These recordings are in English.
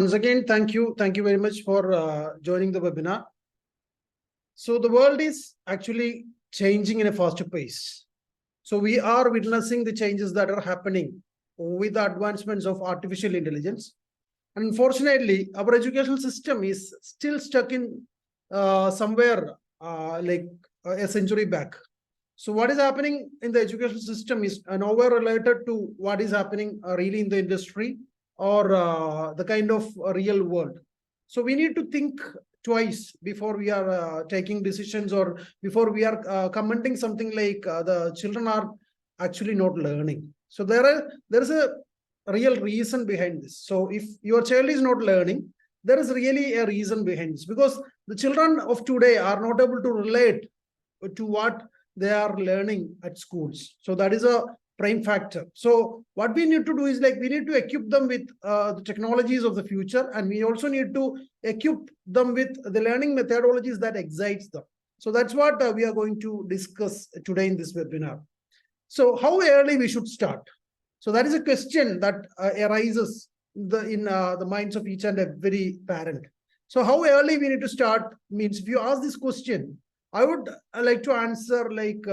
Once again, thank you. Thank you very much for joining the webinar. So the world is actually changing in a faster pace. So we are witnessing the changes that are happening with the advancements of artificial intelligence. And unfortunately, our educational system is still stuck in somewhere like a century back. So what is happening in the education system is nowhere related to what is happening really in the industry or the kind of real world. So we need to think twice before we are taking decisions or before we are commenting something like the children are actually not learning. So there is a real reason behind this. So if your child is not learning, there is really a reason behind this, because the children of today are not able to relate to what they are learning at schools. So that is a prime factor. So what we need to do is, like, we need to equip them with the technologies of the future, and we also need to equip them with the learning methodologies that excites them. So that's what we are going to discuss today in this webinar. So how early we should start? So that is a question that arises in the minds of each and every parent. So how early we need to start means, if you ask this question, I would like to answer like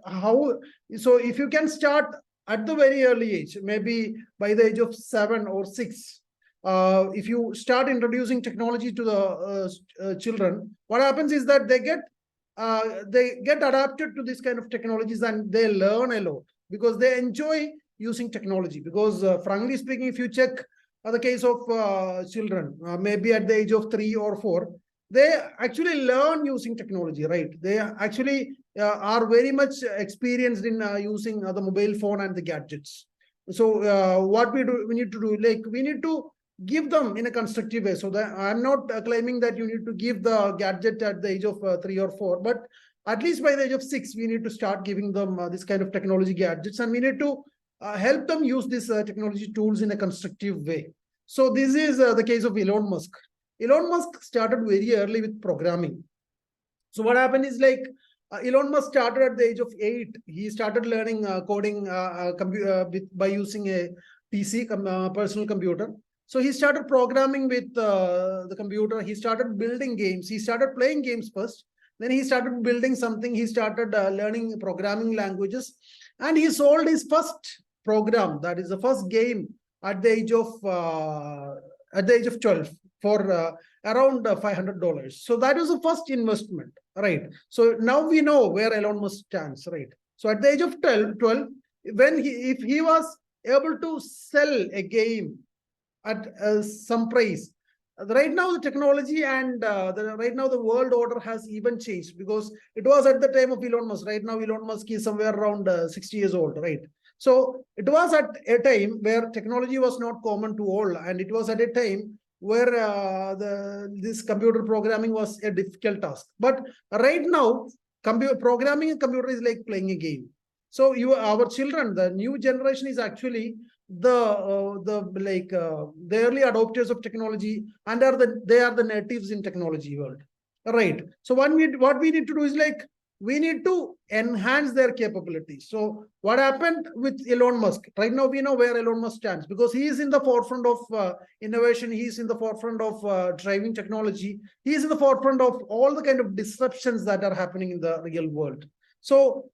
how. So if you can start at the very early age, maybe by the age of 7 or 6, if you start introducing technology to the children, what happens is that they get adapted to this kind of technologies, and they learn a lot because they enjoy using technology. Because frankly speaking, if you check the case of children, maybe at the age of 3 or 4, they actually learn using technology, right? They actually are very much experienced in using the mobile phone and the gadgets. So what we need to do, like, we need to give them in a constructive way. So that I'm not claiming that you need to give the gadget at the age of 3 or 4, but at least by the age of 6, we need to start giving them this kind of technology gadgets, and we need to help them use these technology tools in a constructive way. So this is the case of Elon Musk. Elon Musk started very early with programming. So what happened is, like, Elon Musk started at the age of 8. He started learning coding by using a PC, personal computer. So he started programming with the computer. He started building games. He started playing games first. Then he started building something. He started learning programming languages. And he sold his first program, that is the first game, at the age of 12 for around $500. So that was the first investment, right? So now we know where Elon Musk stands, right? So at the age of 12, if he was able to sell a game at some price, right now the technology and right now the world order has even changed, because it was at the time of Elon Musk. Right now Elon Musk is somewhere around 60 years old, right? So it was at a time where technology was not common to all, and it was at a time where this computer programming was a difficult task. But right now, programming a computer is like playing a game. So our children, the new generation, is actually the early adopters of technology, and they are the natives in technology world, right? So what we need to do is, like, we need to enhance their capabilities. So what happened with Elon Musk? Right now we know where Elon Musk stands, because he is in the forefront of innovation. He is in the forefront of driving technology. He is in the forefront of all the kind of disruptions that are happening in the real world. So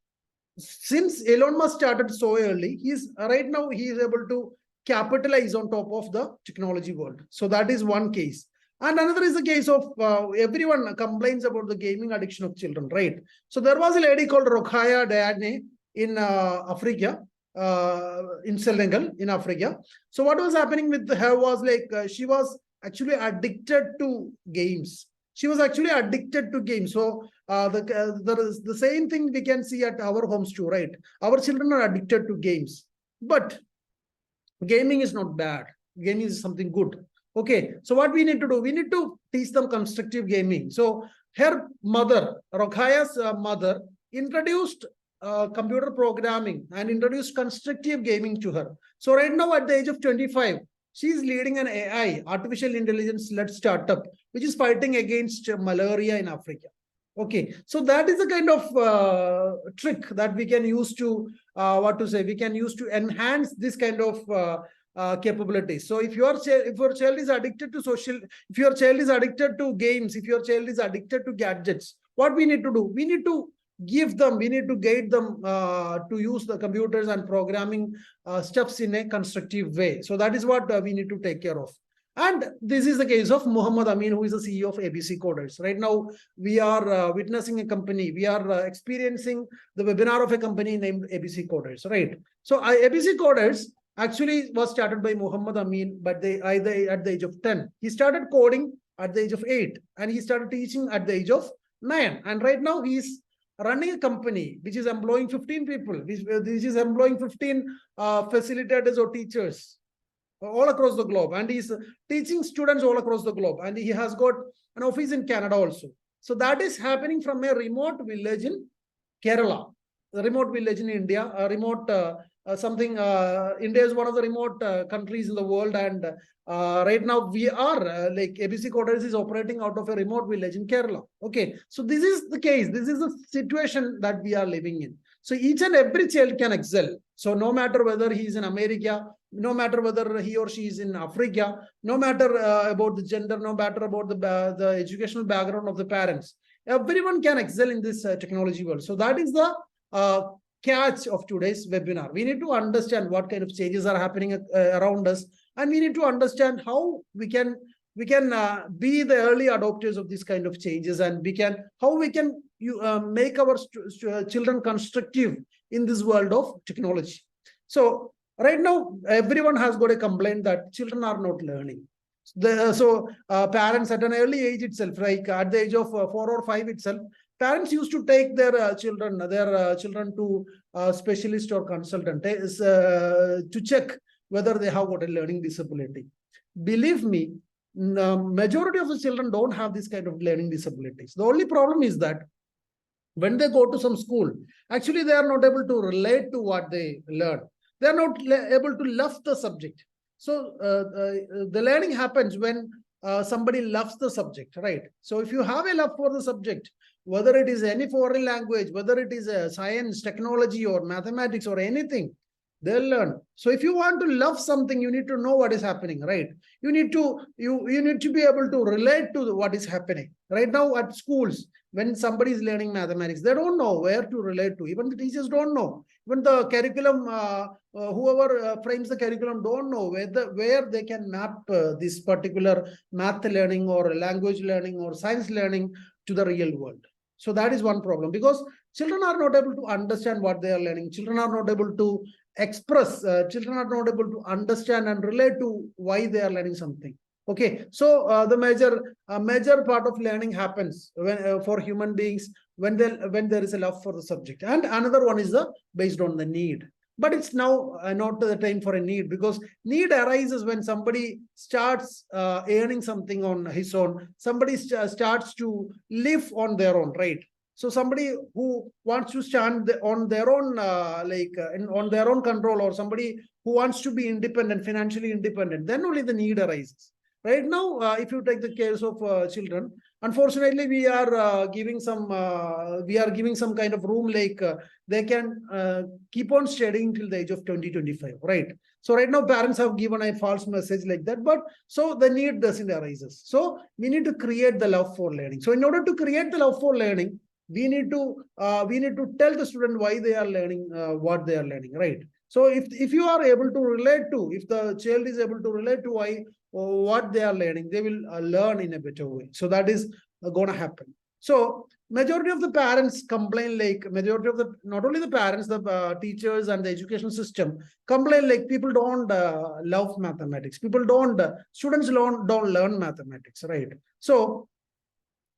since Elon Musk started so early, right now he is able to capitalize on top of the technology world. So that is one case. And another is the case of everyone complains about the gaming addiction of children, right? So there was a lady called Rokhaya Diadne in Africa, in Senegal, in Africa. So what was happening with her was, like, she was actually addicted to games. She was actually addicted to games. So the same thing we can see at our homes too, right? Our children are addicted to games, but gaming is not bad. Gaming is something good. Okay, so what we need to do? We need to teach them constructive gaming. So her mother, Rokhaya's mother, introduced computer programming and introduced constructive gaming to her. So right now, at the age of 25, she's leading an AI, artificial intelligence-led startup, which is fighting against malaria in Africa. Okay, so that is the kind of trick that we can use to we can use to enhance this kind of capabilities. So if your child is addicted to if your child is addicted to games, if your child is addicted to gadgets, what we need to do? We need to we need to guide them to use the computers and programming steps in a constructive way. So that is what we need to take care of. And this is the case of Muhammad Amin, who is the CEO of ABC Coders. Right now, we are witnessing a company. We are experiencing the webinar of a company named ABC Coders, right? So ABC Coders actually was started by Muhammad Amin, but at the age of 10. He started coding at the age of 8, and he started teaching at the age of 9. And right now, he's running a company which is employing 15 people, which is employing 15 facilitators or teachers all across the globe, and he's teaching students all across the globe, and he has got an office in Canada also. So that is happening from a remote village in Kerala, a remote village in India, a remote India is one of the remote countries in the world, and right now we are like ABC Coders is operating out of a remote village in Kerala. Okay, so this is the case. This is the situation that we are living in. So each and every child can excel. So no matter whether he is in America, no matter whether he or she is in Africa, no matter about the gender, no matter about the educational background of the parents, everyone can excel in this technology world. So that is the catch of today's webinar. We need to understand what kind of changes are happening around us, and we need to understand how we can be the early adopters of this kind of changes, and how we can make our children constructive in this world of technology. So right now, everyone has got a complaint that children are not learning. Parents at an early age itself, like at the age of 4 or 5 itself, parents used to take their children to specialist or consultant to check whether they have got a learning disability. Believe me, majority of the children don't have this kind of learning disabilities. The only problem is that when they go to some school, actually they are not able to relate to what they learn. They are not able to love the subject. So the learning happens when somebody loves the subject, right? So if you have a love for the subject, whether it is any foreign language, whether it is science, technology, or mathematics, or anything, they'll learn. So if you want to love something, you need to know what is happening, right? You need to be able to relate to what is happening. Right now at schools, when somebody is learning mathematics, they don't know where to relate to. Even the teachers don't know. Even the curriculum, whoever frames the curriculum don't know where they can map this particular math learning or language learning or science learning to the real world. So that is one problem, because children are not able to understand what they are learning. Children are not able to express. Children are not able to understand and relate to why they are learning something. Okay, so the major part of learning happens when for human beings when there is a love for the subject, and another one is based on the need. But it's now not the time for a need, because need arises when somebody starts earning something on his own. Somebody starts to live on their own, right? So somebody who wants to stand on their own, on their own control, or somebody who wants to be independent, financially independent, then only the need arises. Right now, if you take the case of children, unfortunately, we are giving some kind of room, like they can keep on studying till the age of 20, 25, right? So right now, parents have given a false message like that, but so the need doesn't arise. So we need to create the love for learning. So in order to create the love for learning, we need to tell the student why they are learning what they are learning, right? So if you are able to relate to, if the child is able to relate to why or what they are learning, they will learn in a better way. So that is going to happen. So majority of the parents complain, like not only the parents, the teachers and the education system complain, like people don't love mathematics. Students don't learn mathematics, right? So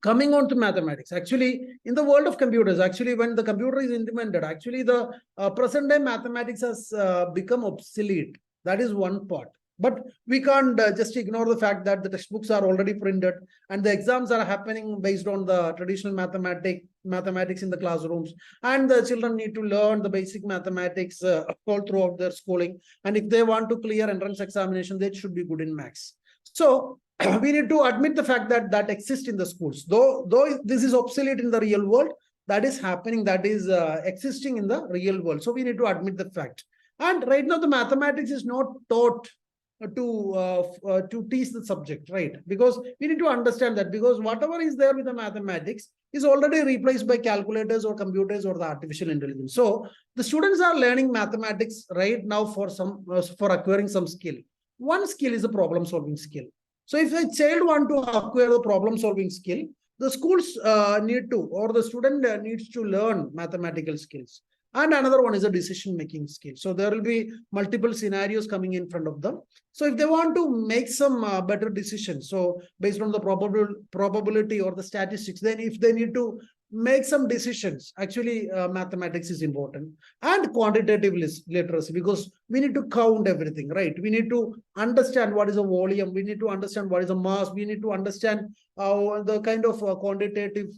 coming on to mathematics, actually, in the world of computers, actually, when the computer is implemented, actually, the present day mathematics has become obsolete. That is one part. But we can't just ignore the fact that the textbooks are already printed and the exams are happening based on the traditional mathematics in the classrooms. And the children need to learn the basic mathematics all throughout their schooling. And if they want to clear entrance examination, they should be good in maths. So we need to admit the fact that exists in the schools. Though this is obsolete in the real world, that is happening, that is existing in the real world. So we need to admit the fact. And right now, the mathematics is not taught to teach the subject, right? Because we need to understand that, because whatever is there with the mathematics is already replaced by calculators or computers or the artificial intelligence. So the students are learning mathematics right now for for acquiring some skill. One skill is a problem solving skill. So if a child want to acquire the problem solving skill, the schools need to, or the student needs to learn mathematical skills. And another one is a decision making skill. So there will be multiple scenarios coming in front of them. So if they want to make some better decisions, so based on the probability or the statistics, then if they need to make some decisions, actually mathematics is important. And quantitative literacy, because we need to count everything, right? We need to understand what is a volume, we need to understand what is a mass, we need to understand the kind of quantitative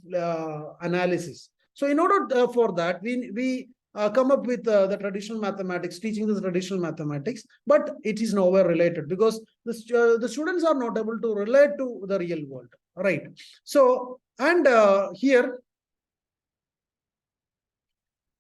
analysis. So in order for that, we come up with the traditional mathematics, teaching the traditional mathematics, but it is nowhere related, because the students are not able to relate to the real world, right? So, and here,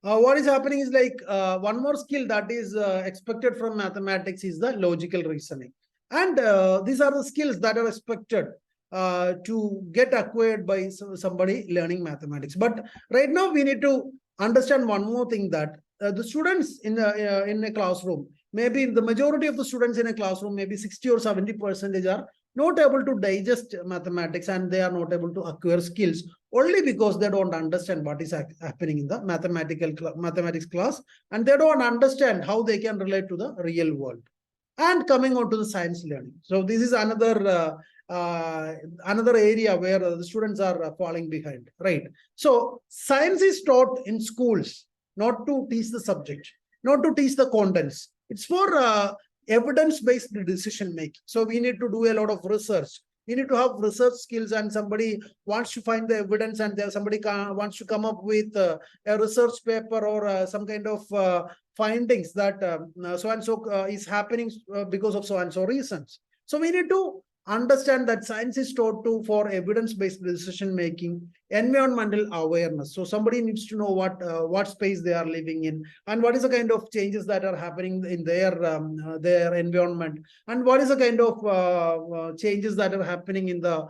what is happening is like one more skill that is expected from mathematics is the logical reasoning. And these are the skills that are expected to get acquired by somebody learning mathematics. But right now we need to understand one more thing, that the students in a classroom, maybe the majority of the students in a classroom, maybe 60 or 70% are not able to digest mathematics, and they are not able to acquire skills only because they don't understand what is happening in the mathematics class, and they don't understand how they can relate to the real world. And coming on to the science learning. So this is another area where the students are falling behind, right? So science is taught in schools not to teach the subject, not to teach the contents. It's for evidence-based decision making. So we need to do a lot of research. We need to have research skills, and somebody wants to find the evidence, and somebody wants to come up with a research paper or some kind of findings that so and so is happening because of so and so reasons. So we need to understand that science is taught to for evidence-based decision making, environmental awareness. So somebody needs to know what space they are living in, and what is the kind of changes that are happening in their environment, and what is the kind of changes that are happening in the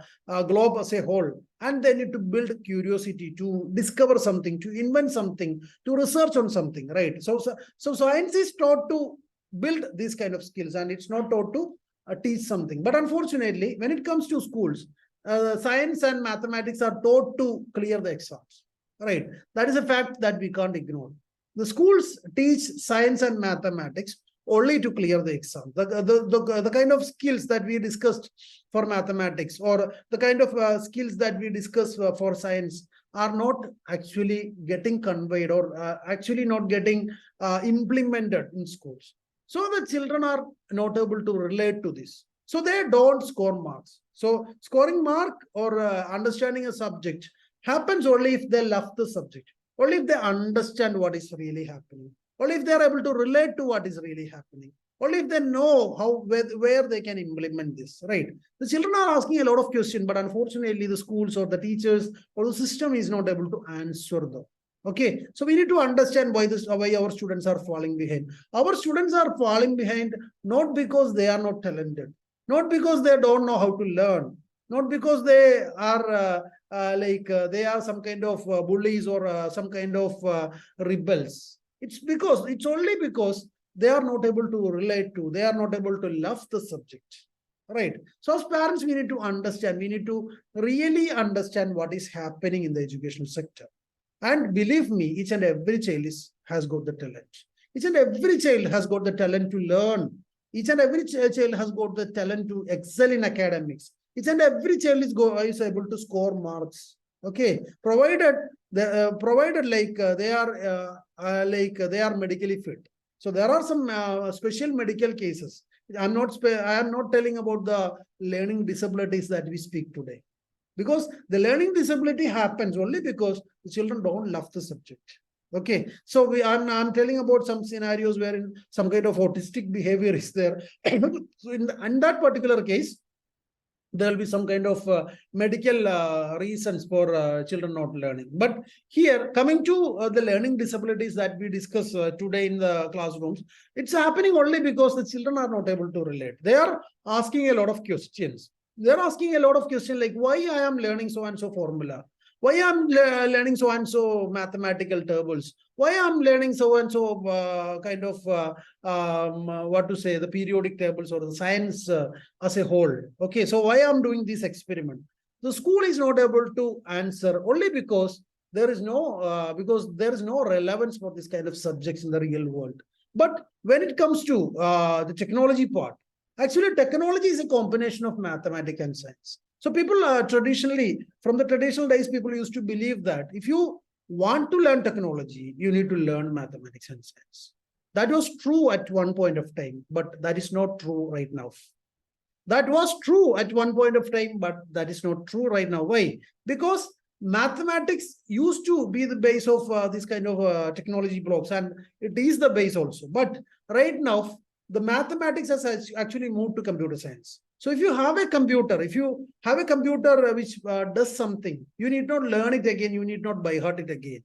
globe as a whole. And they need to build curiosity to discover something, to invent something, to research on something, right? So science is taught to build these kind of skills, and it's not taught to teach something. But unfortunately, when it comes to schools, science and mathematics are taught to clear the exams, right? That is a fact that we can't ignore. The schools teach science and mathematics only to clear the exam. The kind of skills that we discussed for mathematics, or the kind of skills that we discuss for science, are not actually getting conveyed, or actually not getting implemented in schools. So the children are not able to relate to this. So they don't score marks. So scoring mark or understanding a subject happens only if they love the subject, only if they understand what is really happening, only if they are able to relate to what is really happening, only if they know how where they can implement this, right? The children are asking a lot of questions, but unfortunately the schools or the teachers or the system is not able to answer them. Okay, so we need to understand why our students are falling behind. Our students are falling behind not because they are not talented, not because they don't know how to learn, not because they are they are some kind of bullies or some kind of rebels. It's only because they are not able to relate to, they are not able to love the subject, right? So as parents, we need to understand, we need to really understand what is happening in the education sector. And believe me, each and every child has got the talent. Each and every child has got the talent to learn. Each and every child has got the talent to excel in academics. Each and every child is able to score marks. Okay, provided they are medically fit. So there are some special medical cases. I am not telling about the learning disabilities that we speak today. Because the learning disability happens only because the children don't love the subject. Okay, so I'm telling about some scenarios wherein some kind of autistic behavior is there. So in that particular case, there will be some kind of medical reasons for children not learning. But here, coming to the learning disabilities that we discuss today in the classrooms, it's happening only because the children are not able to relate. They are asking a lot of questions. They're asking a lot of questions like, why I am learning so and so formula? Why I'm learning so and so mathematical tables? Why I'm learning so and so kind of what to say, the periodic tables or the science as a whole? Okay, so why I'm doing this experiment? The school is not able to answer only because there is no relevance for this kind of subjects in the real world. But when it comes to the technology part, actually technology is a combination of mathematics and science. So people traditionally, from the traditional days, people used to believe that if you want to learn technology, you need to learn mathematics and science. That was true at one point of time, but that is not true right now. That was true at one point of time, but that is not true right now. Why? Because mathematics used to be the base of this kind of technology blocks, and it is the base also. But right now, the mathematics has actually moved to computer science. So if you have a computer, which does something, you need not learn it again. You need not by heart it again.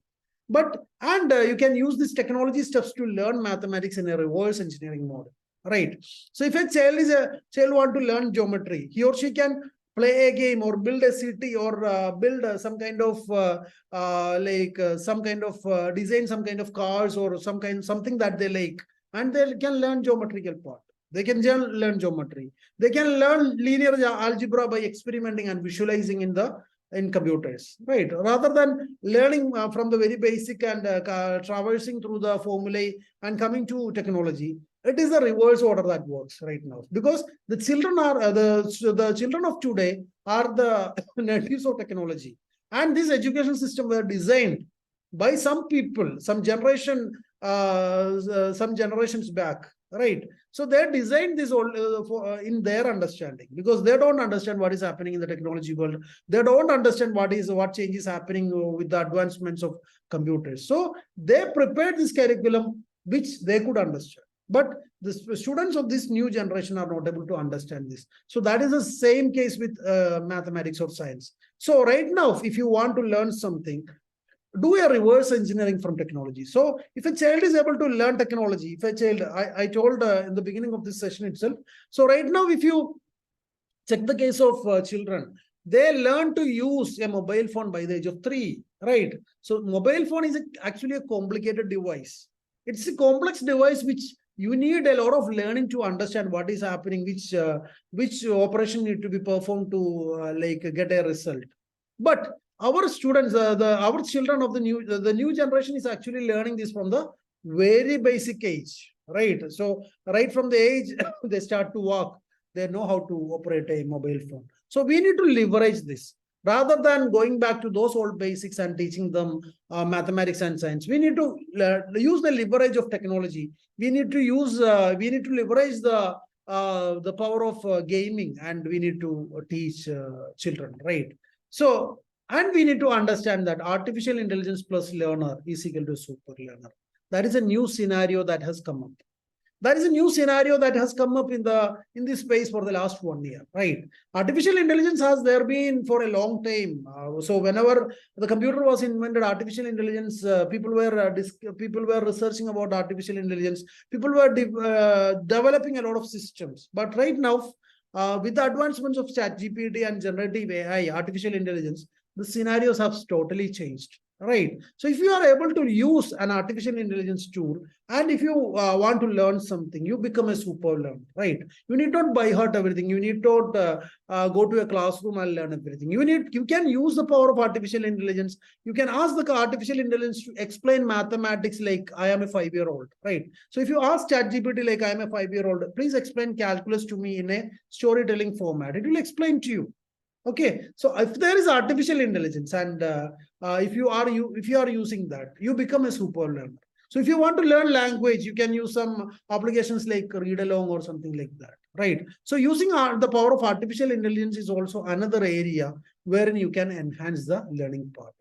But you can use these technology steps to learn mathematics in a reverse engineering mode, right? So if a child want to learn geometry, he or she can play a game or build a city or build some kind of design some kind of cars or something that they like, and they can learn geometrical part. They can learn geometry. They can learn linear algebra by experimenting and visualizing in computers, right? Rather than learning from the very basic and traversing through the formulae and coming to technology. It is the reverse order that works right now, because the children are the children of today are the natives of technology, and this education system were designed by some people, some generations back, right? So they designed this all in their understanding, because they don't understand what is happening in the technology world. They don't understand what change is happening with the advancements of computers. So they prepared this curriculum which they could understand. But the students of this new generation are not able to understand this. So that is the same case with mathematics or science. So right now, if you want to learn something, do a reverse engineering from technology. So if a child is able to learn technology, if a child, I told in the beginning of this session itself. So right now, if you check the case of children, they learn to use a mobile phone by the age of 3, right? So mobile phone is actually a complicated device. It's a complex device which you need a lot of learning to understand what is happening, which operation need to be performed to get a result. But our students, our children of the new generation is actually learning this from the very basic age, right? So right from the age they start to walk, they know how to operate a mobile phone. So we need to leverage this. Rather than going back to those old basics and teaching them mathematics and science, we need to use the leverage of technology. We need to leverage the power of gaming, and we need to teach children, right? So, and we need to understand that artificial intelligence plus learner is equal to super learner. That is a new scenario that has come up. That is a new scenario that has come up in this space for the last 1 year, right? Artificial intelligence has there been for a long time. So whenever the computer was invented, artificial intelligence, people were researching about artificial intelligence. People were developing a lot of systems. But right now, with the advancements of ChatGPT and generative AI, artificial intelligence, the scenarios have totally changed. Right. So if you are able to use an artificial intelligence tool, and if you want to learn something, you become a super learner, right? You need not by heart everything. You need not go to a classroom and learn everything. You can use the power of artificial intelligence. You can ask the artificial intelligence to explain mathematics like I am a 5-year-old, right? So if you ask ChatGPT like I am a 5-year-old, please explain calculus to me in a storytelling format. It will explain to you. Okay, so if there is artificial intelligence, and if you are using that, you become a super learner. So if you want to learn language, you can use some applications like read along or something like that, right? So using the power of artificial intelligence is also another area wherein you can enhance the learning part.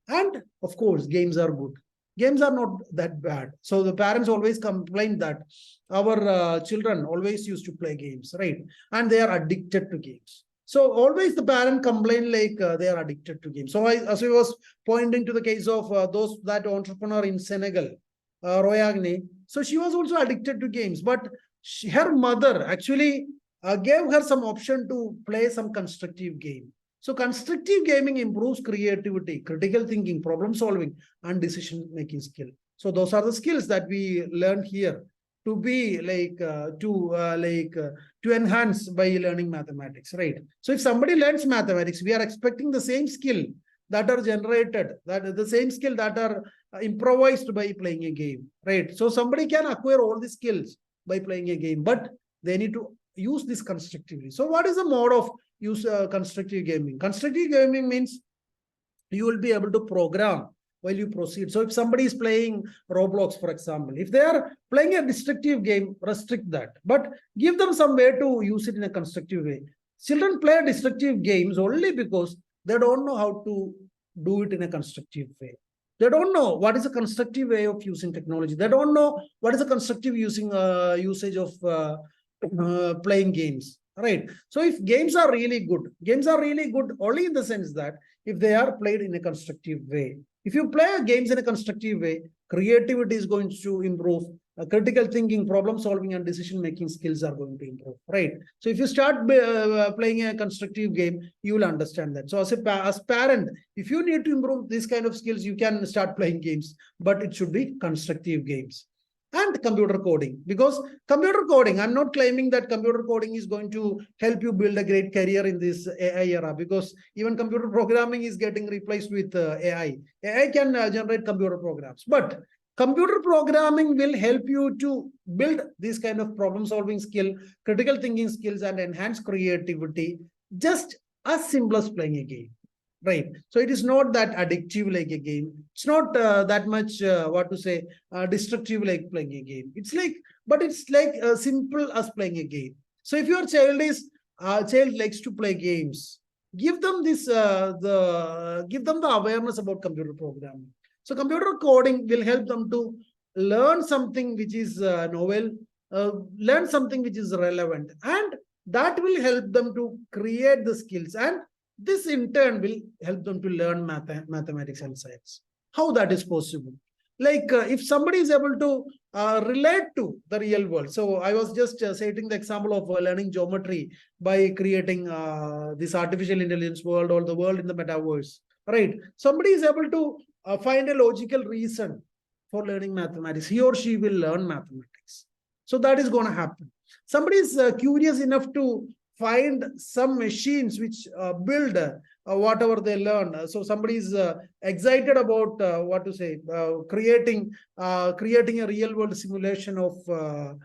And of course, games are good. Games are not that bad. So the parents always complain that our children always used to play games, right? And they are addicted to games. So always the parent complain like they are addicted to games. So as I was pointing to the case of that entrepreneur in Senegal, Royagne. So she was also addicted to games, but her mother actually gave her some option to play some constructive game. So constructive gaming improves creativity, critical thinking, problem solving, and decision making skill. So those are the skills that we learn here to be to enhance by learning mathematics, right? So if somebody learns mathematics, we are expecting the same skill that are generated, that the same skill that are improvised by playing a game, right? So somebody can acquire all the skills by playing a game, but they need to use this constructively. So what is the mode of use constructive gaming? Constructive gaming means you will be able to program while you proceed. So if somebody is playing Roblox, for example, if they are playing a destructive game, restrict that, but give them some way to use it in a constructive way. Children play destructive games only because they don't know how to do it in a constructive way. They don't know what is a constructive way of using technology. They don't know what is a constructive usage of playing games, right? So if games are really good only in the sense that if they are played in a constructive way. If you play games in a constructive way, creativity is going to improve, critical thinking, problem solving, and decision making skills are going to improve, right? So if you start playing a constructive game, you will understand that. So as parent, if you need to improve this kind of skills, you can start playing games, but it should be constructive games. And computer coding, because computer coding, I'm not claiming that computer coding is going to help you build a great career in this AI era, because even computer programming is getting replaced with AI. AI can generate computer programs, but computer programming will help you to build this kind of problem solving skill, critical thinking skills, and enhance creativity, just as simple as playing a game. Right. So it is not that addictive like a game. It's not that much, destructive like playing a game. But it's like simple as playing a game. So if your child likes to play games, give them the awareness about computer programming. So computer coding will help them to learn something which is novel, learn something which is relevant, and that will help them to create the skills, and this in turn will help them to learn mathematics and science. How that is possible? Like if somebody is able to relate to the real world. So I was just stating the example of learning geometry by creating this artificial intelligence world or the world in the metaverse, right? Somebody is able to find a logical reason for learning mathematics. He or she will learn mathematics. So that is going to happen. Somebody is curious enough to find some machines which build whatever they learn. So somebody is excited about creating a real world simulation of a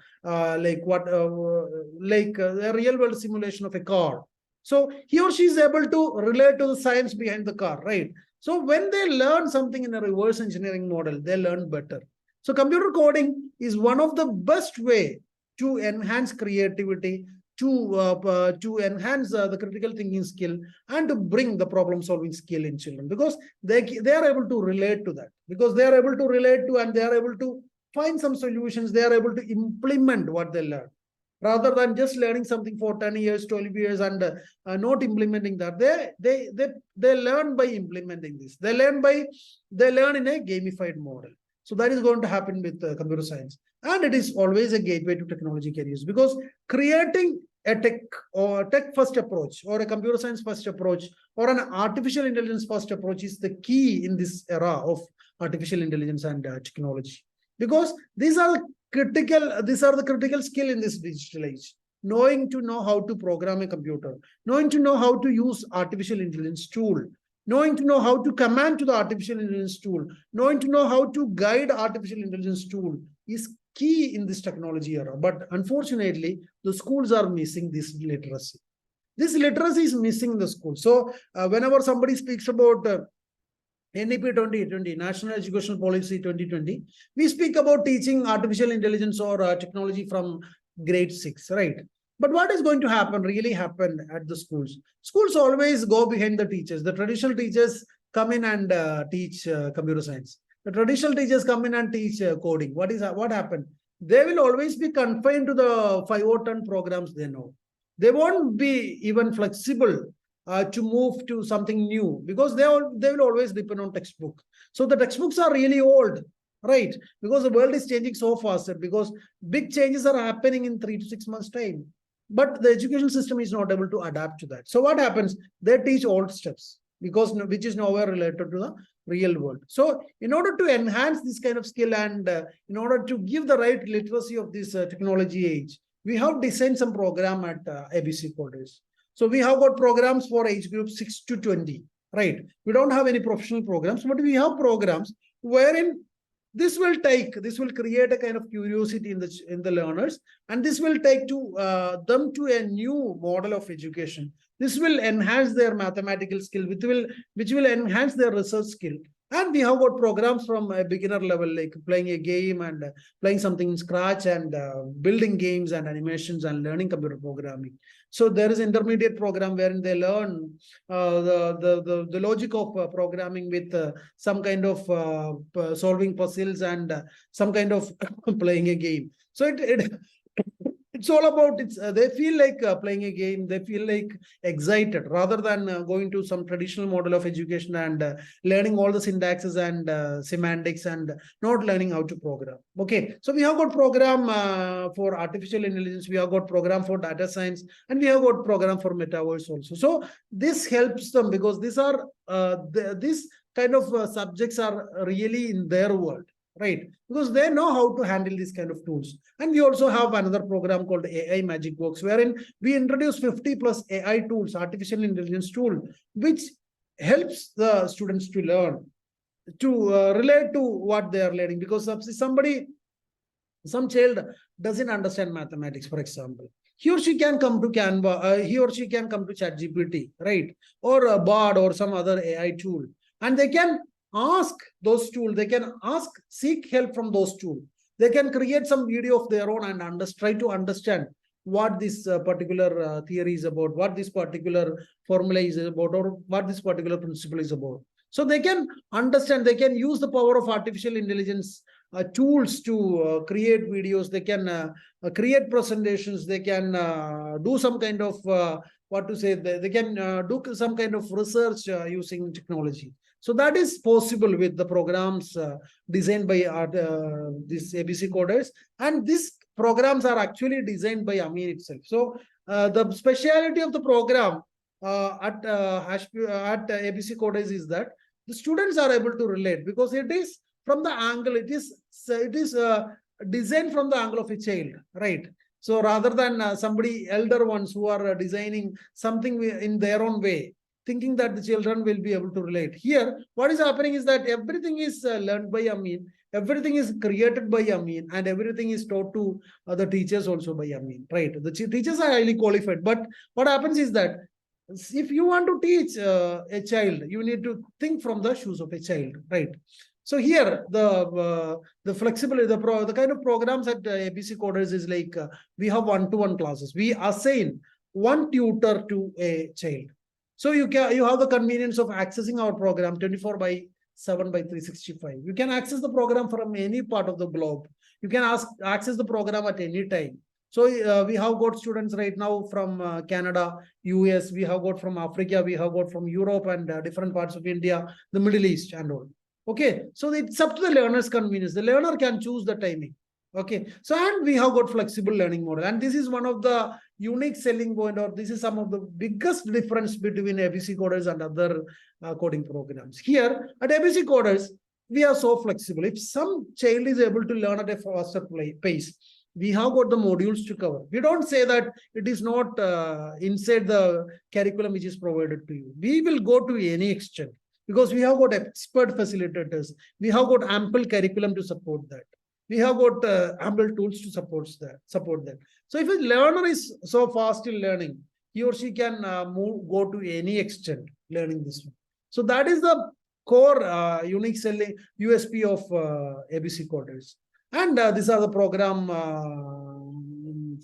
real world simulation of a car. So he or she is able to relate to the science behind the car, right? So when they learn something in a reverse engineering model, they learn better. So computer coding is one of the best way to enhance creativity, to enhance the critical thinking skill, and to bring the problem solving skill in children, because they are able to relate to that, because they are able to relate to, and they are able to find some solutions. They are able to implement what they learn, rather than just learning something for 10 years, 12 years, and not implementing that. They learn by implementing this. They learn in a gamified model. So that is going to happen with computer science. And it is always a gateway to technology careers, because creating a tech first approach, or a computer science first approach, or an artificial intelligence first approach is the key in this era of artificial intelligence and technology, because these are the critical skill in this digital age. Knowing how to program a computer, knowing to know how to use artificial intelligence tool, knowing to know how to command to the artificial intelligence tool, knowing to know how to guide artificial intelligence tool is key in this technology era. But unfortunately, the schools are missing this literacy. This literacy is missing in the school. So whenever somebody speaks about NEP 2020, National Educational Policy 2020, we speak about teaching artificial intelligence or technology from grade 6, right? But what is going to really happen at the schools? Schools always go behind the teachers. The traditional teachers come in and teach computer science. The traditional teachers come in and teach coding. What happened? They will always be confined to the 5 or 10 programs they know. They won't be even flexible to move to something new, because they will always depend on textbook. So the textbooks are really old, right? Because the world is changing so fast, because big changes are happening in 3 to 6 months time. But the education system is not able to adapt to that. So what happens? They teach old steps, because which is nowhere related to the real world. So in order to enhance this kind of skill, and in order to give the right literacy of this technology age, we have designed some program at ABC Coders. So we have got programs for age group 6 to 20, right? We don't have any professional programs, but we have programs wherein this will create a kind of curiosity in the learners, and this will take to them to a new model of education. This will enhance their mathematical skill, which will enhance their research skill. And we have got programs from a beginner level, like playing a game and playing something in Scratch, and building games and animations and learning computer programming. So there is intermediate program wherein they learn the logic of programming with some kind of solving puzzles and some kind of playing a game. So it's all about they feel like playing a game. They feel like excited, rather than going to some traditional model of education and learning all the syntaxes and semantics and not learning how to program. Okay, so we have got program for artificial intelligence, we have got program for data science, and we have got program for metaverse also. So this helps them, because these are this kind of subjects are really in their world, right? Because they know how to handle these kind of tools. And we also have another program called AI Magic Box, wherein we introduce 50 plus AI tools, artificial intelligence tool, which helps the students to learn, to relate to what they are learning. Because some child doesn't understand mathematics, for example, he or she can come to Canva, he or she can come to ChatGPT, right? Or a Bard or some other AI tool, and they can ask those tools, they can seek help from those tools. They can create some video of their own and try to understand what this particular theory is about, what this particular formula is about, or what this particular principle is about. So they can understand, they can use the power of artificial intelligence tools to create videos, they can create presentations, they can do some kind of they can do some kind of research using technology. So that is possible with the programs designed by these ABC Coders, and these programs are actually designed by Amin itself. So the speciality of the program at ABC Coders is that the students are able to relate, because it is from the angle, it is designed from the angle of a child, right? So rather than somebody elder ones who are designing something in their own way, thinking that the children will be able to relate. Here, what is happening is that everything is learned by Amin, everything is created by Amin, and everything is taught to the teachers also by Amin, right? The teachers are highly qualified, but what happens is that if you want to teach a child, you need to think from the shoes of a child, right? So here, the flexibility, the kind of programs at ABC Coders is like we have one-to-one classes. We assign one tutor to a child. So you have the convenience of accessing our program 24/7 by 365. You can access the program from any part of the globe. You can access the program at any time. So we have got students right now from Canada, US, we have got from Africa, we have got from Europe and different parts of India, the Middle East and all. Okay, so it's up to the learner's convenience. The learner can choose the timing. Okay, so and we have got flexible learning model, and this is one of the unique selling point, or this is some of the biggest difference between ABC Coders and other coding programs. Here at ABC Coders, we are so flexible. If some child is able to learn at a faster pace, we have got the modules to cover. We don't say that it is not inside the curriculum which is provided to you. We will go to any extent, because we have got expert facilitators. We have got ample curriculum to support that. We have got ample tools to support that. So if a learner is so fast in learning, he or she can go to any extent learning this one. So that is the core unique selling USP of ABC Coders. And these are the program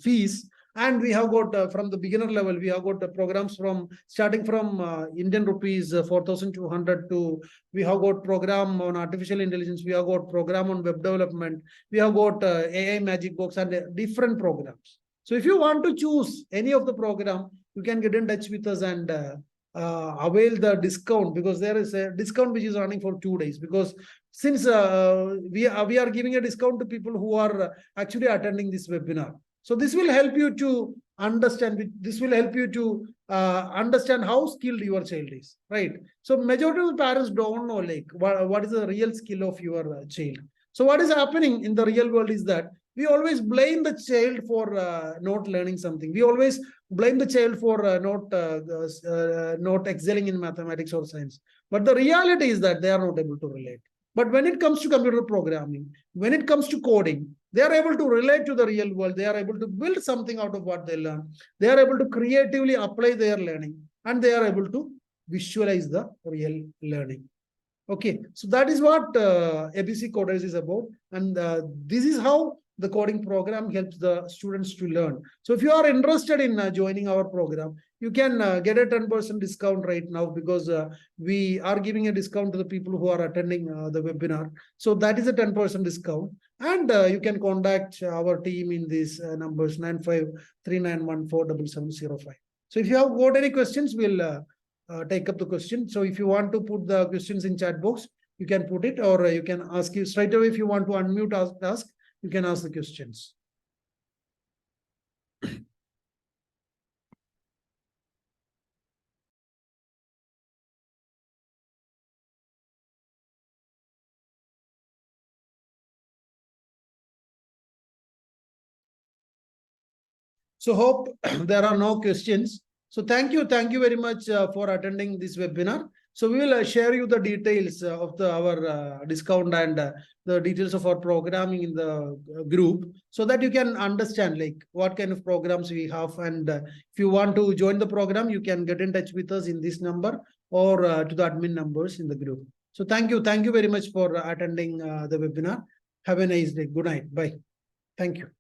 fees. And we have got from the beginner level, we have got programs from starting from Indian rupees 4,200 to, we have got program on artificial intelligence, we have got program on web development, we have got AI Magic Box and different programs. So if you want to choose any of the program, you can get in touch with us and avail the discount, because there is a discount which is running for 2 days, because since we are giving a discount to people who are actually attending this webinar. So this will help you to understand, this will help you to understand how skilled your child is, right? So majority of the parents don't know like what is the real skill of your child. So what is happening in the real world is that we always blame the child for not learning something. We always blame the child for not excelling in mathematics or science. But the reality is that they are not able to relate. But when it comes to computer programming, when it comes to coding, they are able to relate to the real world. They are able to build something out of what they learn. They are able to creatively apply their learning, and they are able to visualize the real learning. Okay, so that is what ABC Coders is about. And this is how the coding program helps the students to learn. So if you are interested in joining our program, you can get a 10% discount right now, because we are giving a discount to the people who are attending the webinar. So that is a 10% discount. And you can contact our team in these numbers 9539147705. So if you have got any questions, we'll take up the question. So if you want to put the questions in chat box, you can put it, or you can ask you straight away. If you want to unmute, ask, you can ask the questions. So hope there are no questions. So thank you very much for attending this webinar. So we will share you the details of our discount and the details of our programming in the group, so that you can understand like what kind of programs we have. And if you want to join the program, you can get in touch with us in this number, or to the admin numbers in the group. So thank you very much for attending the webinar. Have a nice day. Good night. Bye. Thank you.